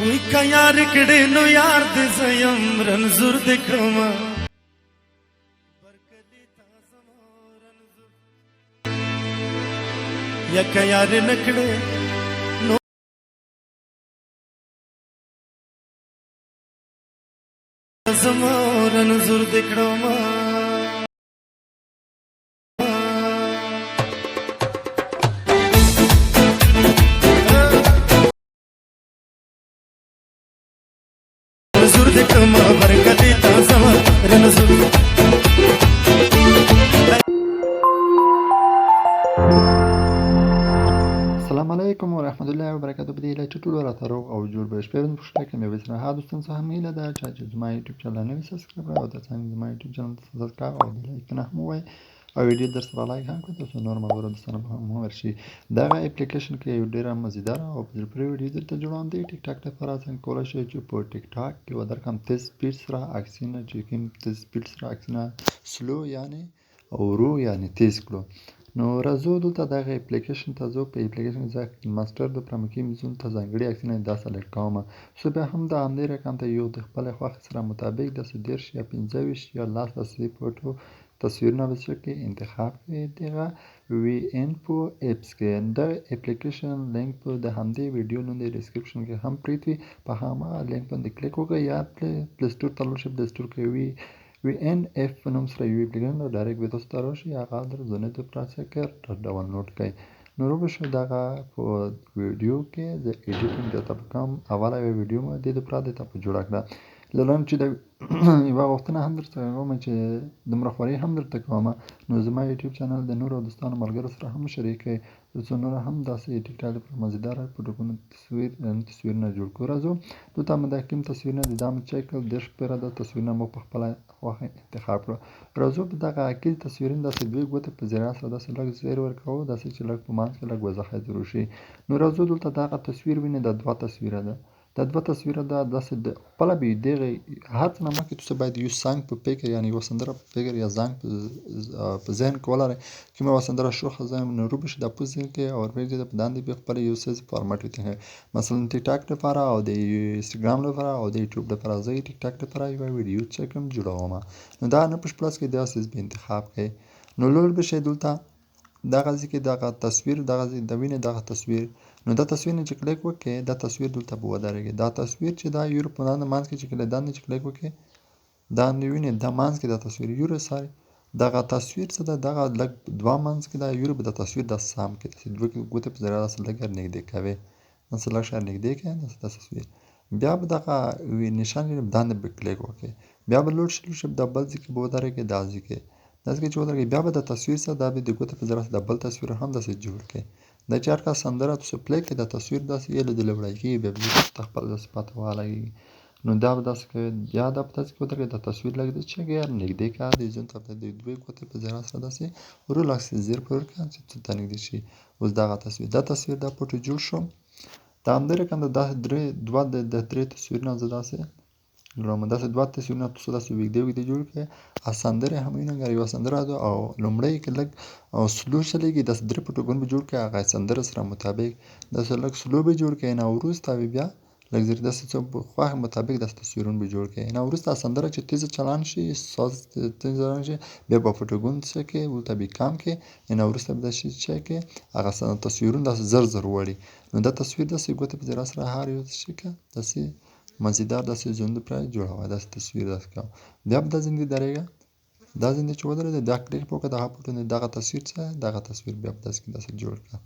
وی که یار کړې نو یار دې زیم رنځور دې کړمه یا که یار نه کړې نو زما رنځور دې کړمه رنځور دې کړمه برکت دې تا زما رنځور السلام علیکم و رحمت الله و برکاته. په دې هیله چې ټول راته روغ او جوړ به شي. پیرون پوښتنه کوم یو څه ها دوستان څه هم هیله ده چې زما یوټیوب چینل نوی سبسکرایب کړئ او د څنګه زما یوټیوب چینل سبسکرایب او د لایک نه هم وای او ویډیو در سره لایک هم کړئ ترڅو نور ملګرو دوستانو به هم ورشي. دغه اپلیکیشن کې یو ډېره مزیدار او په زړه پورې ویډیو درته جوړوم. د ټیک ټاک لپاره څنګه کولی شئ چې په ټیک ټاک کې ودرکم تیز سپیډ سره عکسونه چې کوم تیز سپیډ سره عکسونه سلو یعنې او ورو یعنې تیز کړو. نو راځو دلته دغه اپلیکیشن ته ځو. په اپلیکیشن کې زه ماسټر د پرمکي میزون ته ځانګړي عکسونه دا سلیکټ کوم. سو بیا هم د همدې رقم ته یو د خپلې خوښې سره مطابق داسې 30 یا 25 یا 10 داسې فوټو تصویرونه به کې انتخاب کړئ. دغه وی ان په اپس کې د اپلیکیشن لینک په د همدې ویډیو نوم د ډسکرپشن کې هم پریت وي. په هماغه لینک باندې کلیک وکړئ یا پلی سټور ته لاړ شئ. پلی سټور کې وی ان اف په نوم سره یو اپلیکیشن ډایرکټ به تاسو ته راشي. هغه در زونه د پروسیسر ډاونلوډ کړئ. نو روبه شو دغه په ویډیو کې د ایډیټینګ ډاټا کوم اوله ویډیو مې د پرا د ته جوړ کړه. لرم چې د یو غوښتنه هم درته کوم چې د مرخوري هم درته کوم. نو زما یوټیوب چینل د نورو دوستانو ملګرو سره هم شریک کړئ ترڅو نور هم داسې ټیک ټاک پر مزیدار فوټوګونه تصویرونه جوړ کړو. راځو دلته مې د کوم تصویرونه د دام چک کړل. د شپره د تصویرونه مو په خپل خوښه انتخاب کړو. راځو په دغه اکیل تصویرونه داسې دوی ګوته په ذریعه سره داسې لږ زیر ورکوو داسې چې لږ په مانځ کې لږ وضاحت وشي. نو راځو دلته دغه تصویر وینئ د دوه تصویره ده. دا دوه تصویره ده داسې د خپله به دغه هر څه نه مخکې تاسو باید یو سانګ په فکر یعنې یوه سندره په فکر یا زانګ په ذهن کې ولرئ. کومه یوه سندره شوخه زنګ نو روبه شي دا په ذهن کې او ورپسې د په داندې بیا خپله یو څه فارمټ وتهی مثلا ټیک ټاک لپاره او د انستګرام لپاره او د یوټیوب لپاره. زه ټیک ټاک لپاره یوه ویډیو چې کوم جوړوم نو دا نه پش پلس کې داسې به انتخاب کړئ. نو لوړ به شي دلته دغه ځکه دغه تصویر دغه د وینې دغه تصویر. نو دا تصویر نه چې کلیک وکړئ دا تصویر دلته به ودرېږي. دا تصویر چې دا یورو په دانه مانځ کې چې کله دانه چې کلیک وکړئ دا نه وینئ دا مانځ کې دا تصویر یورو ساري دغه تصویر څه ده دغه لږ دوه مانځ کې دا یورو به د تصویر د سام کې داسې دوه ګوتې په ذریعه داسې لږ نږدې کوئ داسې لږ شی نږدې کړئ داسې دا تصویر بیا به دغه نشان وینئ دانه به کلیک وکړئ. بیا به لوډ شي د بل ځای کې به ودرېږي دا ځای کې داسې کې چې ودرېږي. بیا به د تصویر سره دا به د ګوتې په ذریعه د بل تصویر هم داسې جوړ کړئ. دا چې هر کله سندره تاسو پلی کړئ دا تصویر داسې یې له دله وړی کېږي بیا به تاسو ته خپل داسې پته ولګېږي. نو دا به داسې کوئ بیا دا په داسې کې ودرېږي دا تصویر لږ د چې نږدې کړه د زون ته د دوې ګوتې په ذریعه سره داسې ورولږ زیر پورې کړه چې ته نږدې شي. اوس دغه تصویر دا تصویر دا فوټو جوړ شو. دا همدې رقم د دوه د درې تصویرونه زه داسې لرم. داسې دوه تصویرونه تاسو داسې اوږدې اوږدې جوړ کړئ. سندرې هم وینئ اگر یوه سندره ده او لومړی کې لږ سلو چلېږي داسې درې فوټوګونه به جوړ کړئ هغه سندره سره مطابق داسې لږ سلو به جوړ کړئ. نه وروسته بیا لږ زر داسې څه خوښ مطابق داسې تصویرونه به جوړ کړئ. نه وروسته سندره چې تیزه چلان شي ساز تیزه چلان شي بیا به فوټوګون څه کړئ ورته به کم کړئ. نه وروسته به داسې څه کړئ هغه تصویرونه داسې زر زر وړي. نو دا تصویر داسې ګوتې په ذریعه سره هر یو څه کړه داسې مزیدار داسې ژوند پرې جوړوه داسې تصویر داسې کوه. بیا به دا زنده درېږه دا زنده چې ودرېده دا کلیک وکړه دغه فوټو نه دغه تصویر څه دغه تصویر بیا په داسې کې داسې جوړ کړه.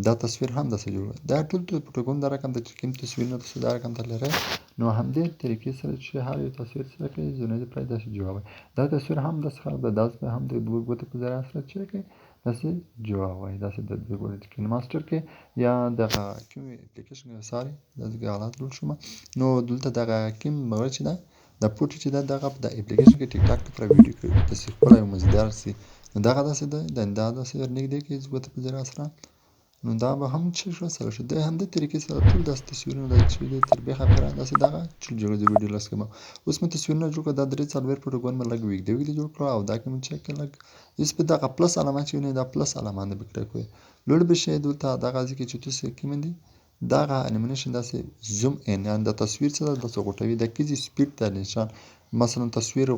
دا تصویر هم داسې جوړ دا ټول فوټوګون دا رقم د چې کوم تصویرونه تاسو دا رقم ته لرئ نو همدې طریقې سره چې هر یو تصویر سره کړئ زونه دې پرې داسې جوړوئ. دا تصویر هم داسې خلک د داسې هم د دوه ګوتې په ذریعه سره چې کړئ داسې جوړوئ داسې د دوه ګوتې کین ماسټر کې یا دغه کوم اپلیکیشن کې ساري داسې حالات جوړ شوم. نو دلته دغه کوم مغرب چې ده د فوټو چې ده دغه د اپلیکیشن کې ټیک ټاک لپاره ویډیو کوي داسې ښکلی او مزیدار سي. نو دغه داسې ده دا داسې نږدې کړئ ګوتې په ذریعه سره. نو دا به هم چې شو سره شو د همدې طریقې سره ټول داسې تصویرونه د چې دي تر بیخه پورې داسې دغه چې جوړ د ویډیو لاس کې اوس مې تصویرونه جوړ کړه دا درې څلور فوټوګون مې لږ اوږدې اوږدې جوړ کړه او دا کې مې چک کړه لږ اوس په دغه پلس علامه چې وینئ دا پلس علامه باندې به کلیک وکړئ. لوړ به شي دلته دغه ځای کې چې تاسو کوم دي دغه انیمیشن داسې زوم ان یعنې د تصویر څه ده داسې غوټوي د کیزي سپیډ د نشان مثلا تصویر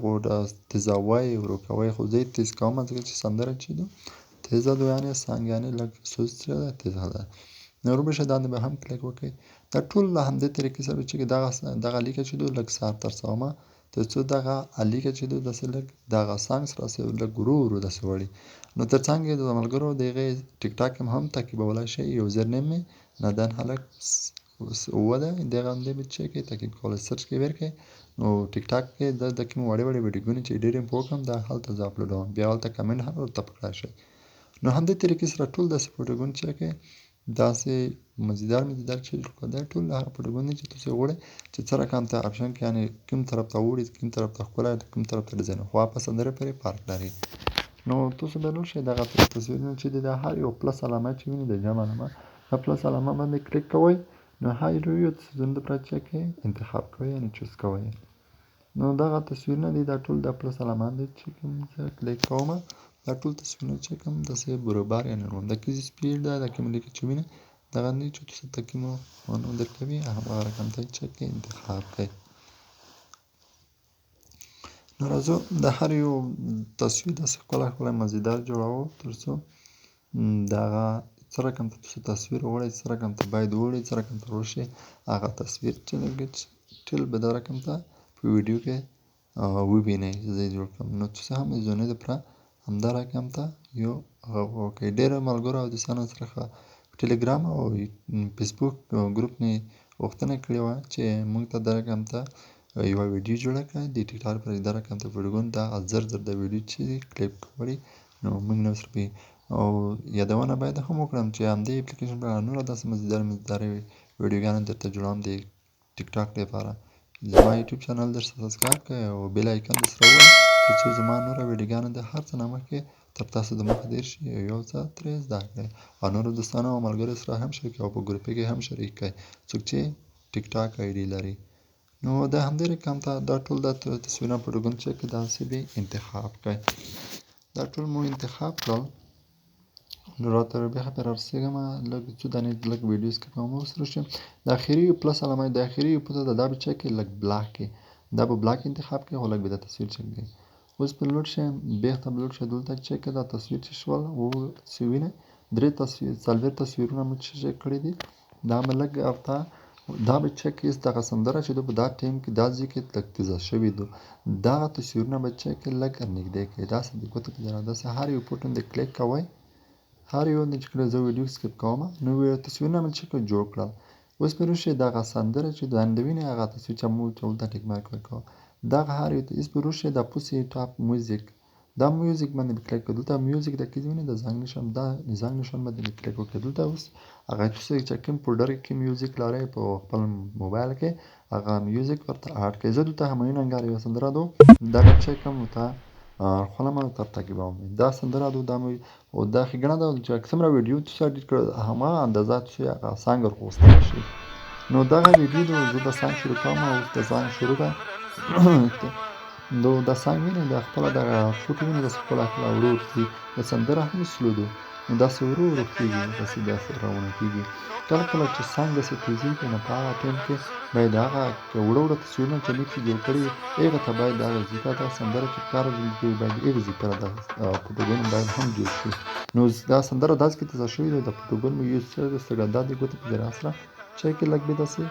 تیزوی ورو کوی خو زه یې تیز کوم ځکه چې سندره چې ده تیزه ده یعنې سانګ یعنې لږ سوز څه ده تیزه ده نو رو بشه باندې به هم کلیک وکړئ دا ټول له همدې طریقې سره چې دغه لیکه چې ده لږ سر ترسومه تر څو دغه لیکه چې ده داسې لږ دغه سانګ سره لږ ورو ورو داسې وړي نو تر څنګ یې د ملګرو د هغې ټیک ټاک هم تعقیبولی شئ یوزر نیم مې نادان هلک 9 ده دغه همدې به چک کړئ تعقیب کولای سرچ کې ورکړئ نو ټیک ټاک کې د کوم وړې وړې ویډیوګانې چې ډېر یې پوه کړم دا هلته زه اپلوډوم بیا هلته کمنټ هم ورته پکړای شئ نو همدې طریقې سره ټول داسې فوټوګان چک کړئ داسې مزیدار چې دا ټول هغه فوټوګان دي چې تاسې غواړئ چې څه رقم ته اپشن کې یعنې کوم طرف ته وړي کوم طرف ته ښکلا کوم طرف ته ډیزاین خو په سندره پورې فرق لري نو تاسو به نور شئ دغه تصویرونه چې دي د هر یو پلس علامه چې وینئ د جمع علامه دا پلس علامه باندې کلیک کوئ نو هر یو تصویرونه دپاره چک کړئ انتخاب کوئ یعنې چوز کوئ نو دغه تصویرونه دي دا ټول د پلس علامه دی چې کوم زه کلیک کومه دا ټول تصویرونه چې کوم داسې برابر یعنې د کیزي سپیډ ده د کوم لیکه چې وینئ دغه دی چې تاسو ته کومه معنی درکوي هغه رقم ته یې چک کړئ انتخاب کړئ نو راځو د هر یو تصویر داسې ښکلی ښکلی مزیدار جوړوو تر څو دغه څه رقم ته تاسو تصویر غواړئ څه رقم ته باید وړئ څه رقم ته وشي هغه تصویر چې ټول به دا رقم ته په ویډیو کې ووینئ زه یې جوړ کړم نو تاسو هم د ځوانۍ دپاره همدا رقم ته یو وکړئ ډېرو ملګرو او دوستانو سره ټلګرام او فیسبوک ګروپ نه غوښتنه کړې وه چې موږ ته دا رقم ته یوه ویډیو جوړه کړه د ټیک ټاک پر دا رقم ته ویډیوګان دا زر د ویډیو چې کلیپ وړي نو موږ نه ورسره او یادونه باید هم وکړم چې همدې اپلیکیشن پر نوره داسې مزیدارې ویډیوګانې درته جوړوم د ټیک ټاک لپاره زما یوټیوب چینل در سبسکرایب کړئ او بیل آیکن در سره ووهئ تر څو زما نوره ویډیوګانې د هر څه نه مخکې تر تاسو د مخه تېر شي او یو څه ترې زده کړئ او نورو دوستانو او ملګرو سره هم شریک او په ګروپ کې هم شریک کړئ څوک چې ټیک ټاک آیډي لري نو د همدې رقم ته دا ټول د تصویرونه فوټوګان چې داسې به انتخاب کړئ دا ټول مو انتخاب کړل نو راته بیا په رارسېږم لږ څو دانې لږ ویډیو سکپ کوم ورسره شم د اخري پلس علامه د اخري په دا به چک کې لږ بلاک کې دا به بلاک انتخاب کې خو لږ به د تصویر چک دی اوس په لوډ شم بیرته لوډ شه دلته چک دا تصویر چې شول او سوینه درې تصویر څلور تصویرونه مو چک کړی دي دا به لږ افته دا به چک کې دغه سندره چې په دا ټیم کې دا ځکه لږ تیزه شوی دو دا تصویرونه به چک لږ نږدې کې دا څه د کوته په ځای دا هر یو پټون د کلیک کوئ هر یو چې کله زه ویډیو سکپ کوم نو تصویرونه مې چې جوړ کړل اوس په روشه دغه سندره چې د اندوینه هغه تصویر چې مو ټول د ټیک مارک وکړ دغه هر یو اس په روشه د پوسی ټاپ میوزیک دا میوزیک باندې کلیک کړل دا میوزیک د کیږي د زنګ نشم دا زنګ نشم باندې کلیک وکړل دا اوس هغه چې کوم فولډر کې میوزیک لري په خپل موبایل کې هغه میوزیک ورته اډ کړئ زه دلته همین انګار یو سندره دو دا چې کوم ته خلما تر تعقیبوم دا سندره دو دا او دا ښېګڼه ده چې څومره ویډیو تاسو اډیټ کړئ هماغه اندازه چې هغه سانګ ورغوستلی شي نو دغه ویډیو د زه د سانګ شروع کوم او د سانګ شروع ده نو د سانګ وینئ د خپله دغه فوټو وینئ داسې ښکلا ښکلا ورو ورځي د سندره هم سلو ده نو داسې ورو ورو کېږي داسې روانه کېږي کله کله چې سانګ داسې تېزېږي نو په هغه ټایم کې باید هغه وړه وړه تصویرونه چې موږ جوړ کړي هغه ته باید دغه ځیکه دا سندره چې کار کوي باید هغه ځیکه د فوټوګان باید هم جوړ شي نو دا سندره داسې کې تېزه شوې ده د فوټوګان مې یوز سره دا د ګوتې په ذریعه سره چې کې لږ به داسې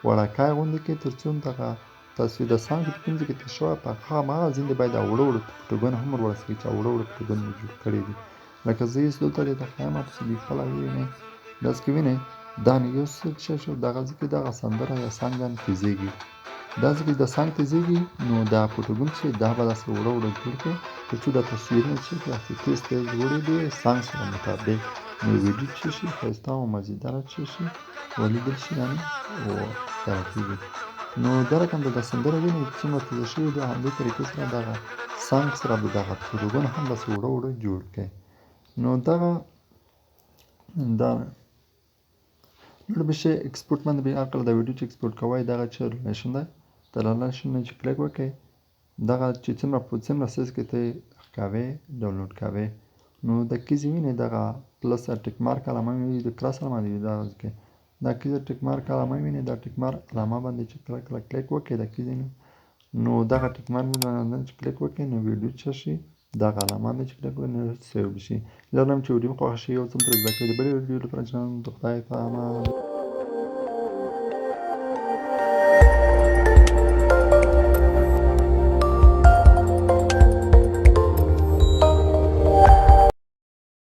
وړکای غوندې کې تر څو دغه تصویر د سانګ په کوم ځای کې تېر شوی په هماغه ځینې باید وړه وړه فوټوګان هم ور ورسوي چې وړه وړه فوټوګان مې جوړ کړي دي لکه زه یې دلته د ښیم تاسو دې خپله ووینئ داسې کې وینئ دا نه یو څه شو دغه ځکه دغه سندره یا سانګ باندې تېزېږي دا ځکه د سانګ تېزېږي نو دا فوټوګان چې دا به داسې وړه وړه جوړ کړي تر څو دا تصویرونه چې داسې تېز تېز وړي دي سانګ سره مطابق نو ویډیو چې شي ښایسته او مزیداره چې شي ولیدل شي یعنې ښکاره کېږي نو دا رقم د سندره وینئ څومره تېزه شوې ده همدې طریقې سره دغه سانګ سره به دغه فوټوګان هم داسې وړه وړه جوړ کړئ نو دغه دا نور به شي ایکسپورټ باندې به عقل د ویډیو چې ایکسپورټ کوئ دغه چې ریلیشن ده د ریلیشن نه چې کلیک وکړئ دغه چې څومره سایز کې ته ښکاوئ ډاونلوډ کوئ نو د کیزې وینئ دغه پلس ټیک مارک علامه وي د کراس علامه وي دغه کې دا کې د ټیک مارک علامه وینئ دا ټیک مارک علامه باندې چې کله کله کلیک وکړئ د کې نو دغه ټیک مارک باندې چې کلیک وکړئ نو ویډیو څه شي دغه علامه باندې چې کلیک وکړئ نو سیو شي. زه غواړم چې ویډیو مو خوښه شي یو څه ترې زده کړئ د بلې ویډیو لپاره چینل ته خدای په امان.